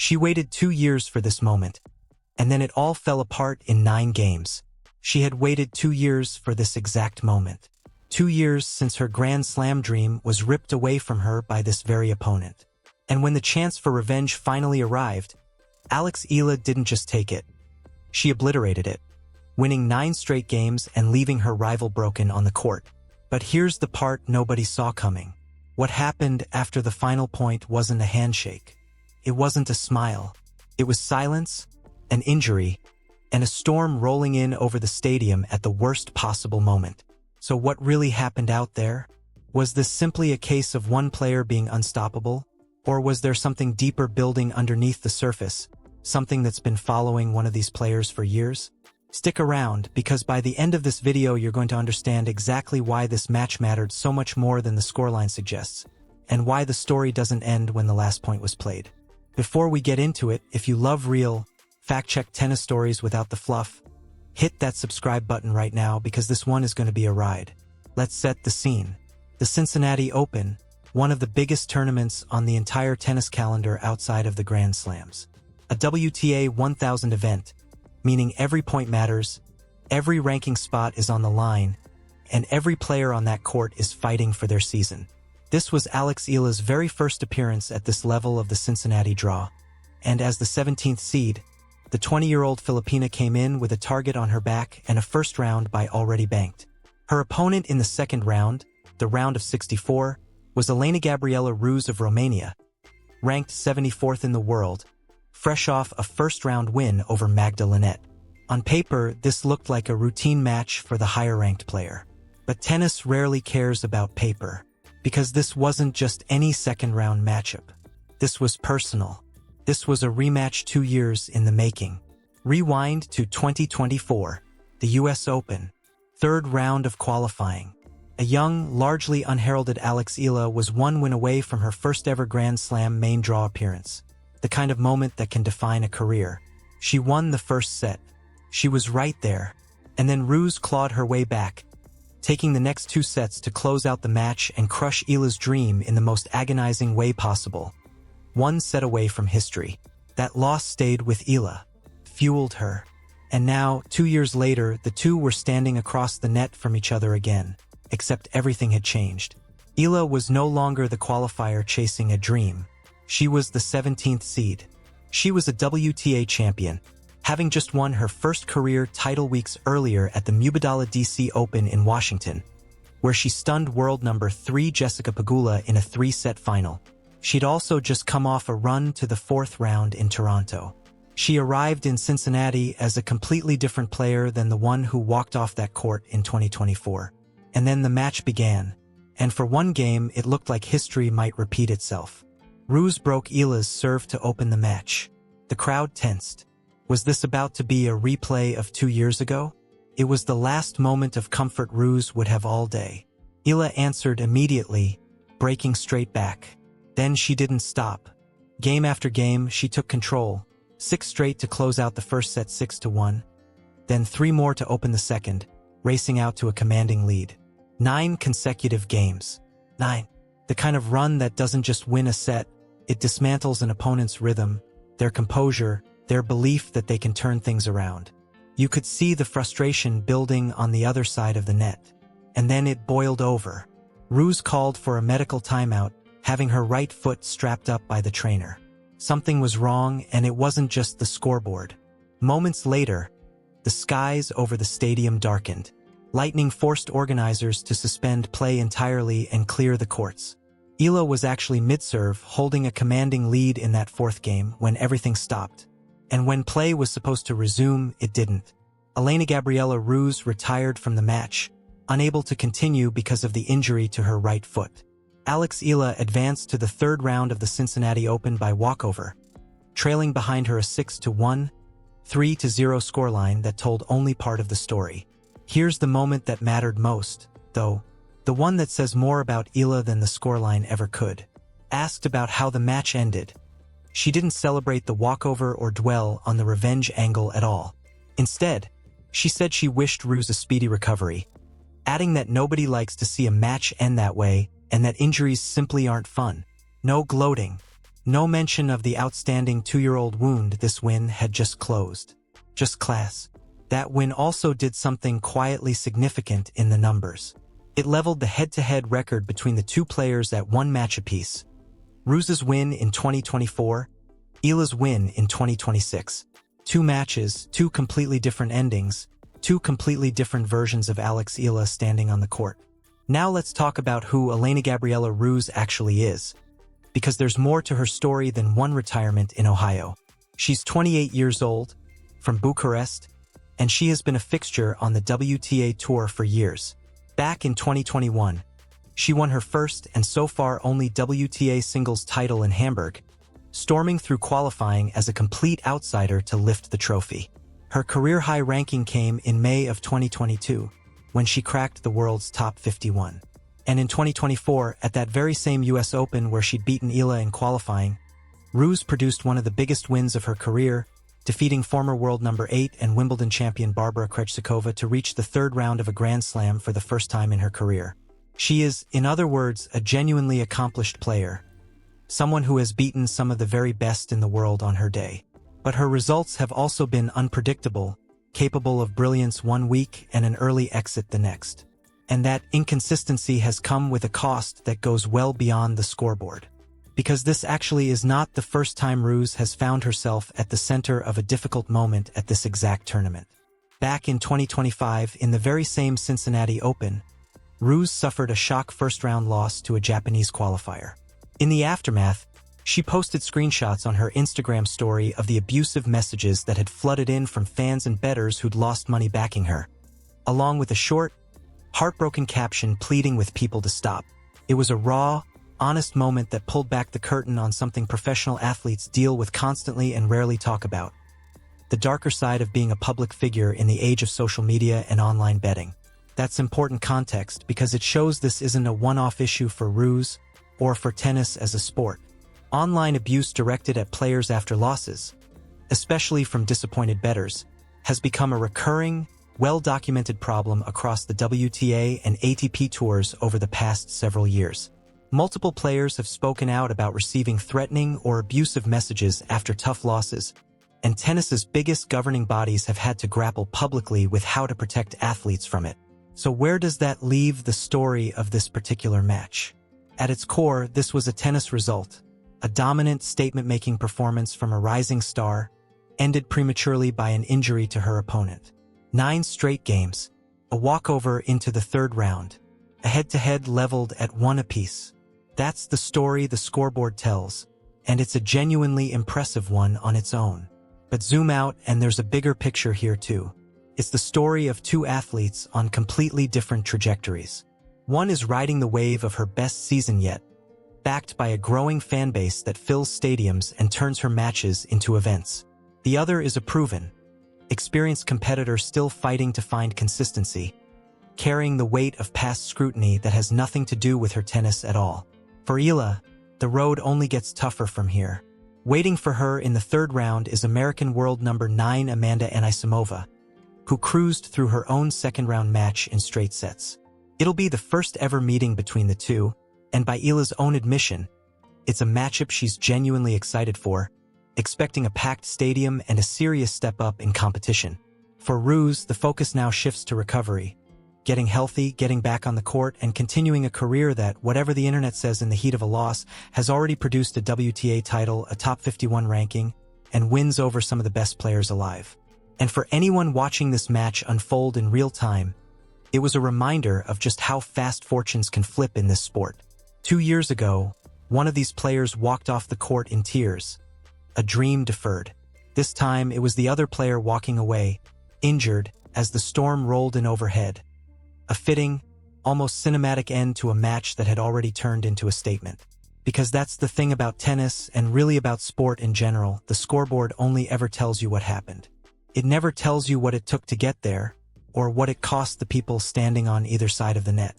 She waited 2 years for this moment, and then it all fell apart in 9 games. She had waited 2 years for this exact moment. 2 years since her Grand Slam dream was ripped away from her by this very opponent. And when the chance for revenge finally arrived, Eala didn't just take it. She obliterated it, winning 9 straight games and leaving her rival broken on the court. But here's the part nobody saw coming. What happened after the final point wasn't a handshake. It wasn't a smile. It was silence, an injury, and a storm rolling in over the stadium at the worst possible moment. So what really happened out there? Was this simply a case of one player being unstoppable? Or was there something deeper building underneath the surface, something that's been following one of these players for years? Stick around, because by the end of this video you're going to understand exactly why this match mattered so much more than the scoreline suggests, and why the story doesn't end when the last point was played. Before we get into it, if you love real, fact-check tennis stories without the fluff, hit that subscribe button right now because this one is going to be a ride. Let's set the scene. The Cincinnati Open, one of the biggest tournaments on the entire tennis calendar outside of the Grand Slams. A WTA 1000 event, meaning every point matters, every ranking spot is on the line, and every player on that court is fighting for their season. This was Eala's very first appearance at this level of the Cincinnati draw, and as the 17th seed, the 20-year-old Filipina came in with a target on her back and a first round bye already banked. Her opponent in the second round, the round of 64, was Elena Ruse of Romania, ranked 74th in the world, fresh off a first-round win over Magda Linette. On paper, this looked like a routine match for the higher-ranked player. But tennis rarely cares about paper, because this wasn't just any second-round matchup. This was personal. This was a rematch 2 years in the making. Rewind to 2024, the US Open, third round of qualifying. A young, largely unheralded Eala was 1 win away from her first-ever Grand Slam main draw appearance. The kind of moment that can define a career. She won the first set. She was right there. And then Ruse clawed her way back, taking the next 2 sets to close out the match and crush Eala's dream in the most agonizing way possible. 1 set away from history. That loss stayed with Eala, fueled her. And now, 2 years later, the two were standing across the net from each other again. Except everything had changed. Eala was no longer the qualifier chasing a dream. She was the 17th seed. She was a WTA champion, having just won her first career title weeks earlier at the Mubadala DC Open in Washington, where she stunned world number 3 Jessica Pegula in a 3-set final. She'd also just come off a run to the 4th round in Toronto. She arrived in Cincinnati as a completely different player than the one who walked off that court in 2024. And then the match began, and for 1 game it looked like history might repeat itself. Ruse broke Eala's serve to open the match. The crowd tensed. Was this about to be a replay of 2 years ago? It was the last moment of comfort Ruse would have all day. Eala answered immediately, breaking straight back. Then she didn't stop. Game after game, she took control. 6 straight to close out the first set 6-1. Then 3 more to open the second, racing out to a commanding lead. 9 consecutive games. 9. The kind of run that doesn't just win a set, it dismantles an opponent's rhythm, their composure, their belief that they can turn things around. You could see the frustration building on the other side of the net. And then it boiled over. Ruse called for a medical timeout, having her right foot strapped up by the trainer. Something was wrong, and it wasn't just the scoreboard. Moments later, the skies over the stadium darkened. Lightning forced organizers to suspend play entirely and clear the courts. Eala was actually mid-serve, holding a commanding lead in that 4th game when everything stopped. And when play was supposed to resume, it didn't. Elena Ruse retired from the match, unable to continue because of the injury to her right foot. Eala advanced to the 3rd round of the Cincinnati Open by walkover, trailing behind her a 6-1, 3-0 scoreline that told only part of the story. Here's the moment that mattered most, though, the one that says more about Eala than the scoreline ever could. Asked about how the match ended, she didn't celebrate the walkover or dwell on the revenge angle at all. Instead, she said she wished Ruse a speedy recovery, adding that nobody likes to see a match end that way and that injuries simply aren't fun. No gloating, No mention of the outstanding 2-year-old wound this win had just closed. Just class. That win also did something quietly significant in the numbers. It leveled the head-to-head record between the two players at one match apiece. Ruse's win in 2024, Eala's win in 2026. 2 matches, 2 completely different endings, 2 completely different versions of Eala standing on the court. Now let's talk about who Elena Gabriela Ruse actually is, because there's more to her story than one retirement in Ohio. She's 28 years old, from Bucharest, and she has been a fixture on the WTA Tour for years. Back in 2021, she won her first and so far only WTA singles title in Hamburg, storming through qualifying as a complete outsider to lift the trophy. Her career-high ranking came in May of 2022, when she cracked the world's top 51. And in 2024, at that very same US Open where she'd beaten Eala in qualifying, Ruse produced one of the biggest wins of her career, defeating former world number 8 and Wimbledon champion Barbara Krejcikova to reach the 3rd round of a Grand Slam for the first time in her career. She is, in other words, a genuinely accomplished player, someone who has beaten some of the very best in the world on her day. But her results have also been unpredictable, capable of brilliance one week and an early exit the next. And that inconsistency has come with a cost that goes well beyond the scoreboard. Because this actually is not the first time Ruse has found herself at the center of a difficult moment at this exact tournament. Back in 2025, in the very same Cincinnati Open, Ruse suffered a shock first-round loss to a Japanese qualifier. In the aftermath, she posted screenshots on her Instagram story of the abusive messages that had flooded in from fans and bettors who'd lost money backing her, along with a short, heartbroken caption pleading with people to stop. It was a raw, honest moment that pulled back the curtain on something professional athletes deal with constantly and rarely talk about: the darker side of being a public figure in the age of social media and online betting. That's important context because it shows this isn't a one-off issue for Ruse or for tennis as a sport. Online abuse directed at players after losses, especially from disappointed bettors, has become a recurring, well-documented problem across the WTA and ATP tours over the past several years. Multiple players have spoken out about receiving threatening or abusive messages after tough losses, and tennis's biggest governing bodies have had to grapple publicly with how to protect athletes from it. So where does that leave the story of this particular match? At its core, this was a tennis result, a dominant statement-making performance from a rising star, ended prematurely by an injury to her opponent. 9 straight games, a walkover into the 3rd round, a head-to-head leveled at 1 apiece. That's the story the scoreboard tells, and it's a genuinely impressive one on its own. But zoom out and there's a bigger picture here too. It's the story of 2 athletes on completely different trajectories. One is riding the wave of her best season yet, backed by a growing fan base that fills stadiums and turns her matches into events. The other is a proven, experienced competitor still fighting to find consistency, carrying the weight of past scrutiny that has nothing to do with her tennis at all. For Eala, the road only gets tougher from here. Waiting for her in the 3rd round is American world number 9 Amanda Anisimova, who cruised through her own 2nd-round match in straight sets. It'll be the first ever meeting between the two, and by Eala's own admission, it's a matchup she's genuinely excited for, expecting a packed stadium and a serious step up in competition. For Ruse, the focus now shifts to recovery, getting healthy, getting back on the court, and continuing a career that, whatever the internet says in the heat of a loss, has already produced a WTA title, a top 51 ranking, and wins over some of the best players alive. And for anyone watching this match unfold in real time, it was a reminder of just how fast fortunes can flip in this sport. 2 years ago, one of these players walked off the court in tears, a dream deferred. This time, it was the other player walking away, injured, as the storm rolled in overhead. A fitting, almost cinematic end to a match that had already turned into a statement. Because that's the thing about tennis, and really about sport in general, the scoreboard only ever tells you what happened. It never tells you what it took to get there, or what it cost the people standing on either side of the net.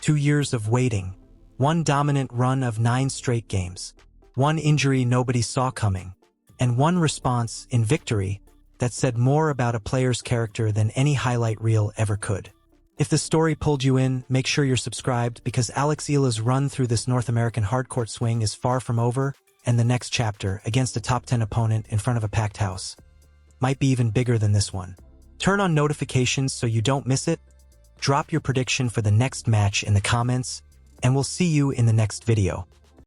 2 years of waiting, 1 dominant run of 9 straight games, 1 injury nobody saw coming, and 1 response in victory that said more about a player's character than any highlight reel ever could. If this story pulled you in, make sure you're subscribed because Eala's run through this North American hardcourt swing is far from over, and the next chapter against a top 10 opponent in front of a packed house. Might be even bigger than this one. Turn on notifications so you don't miss it. Drop your prediction for the next match in the comments, and we'll see you in the next video.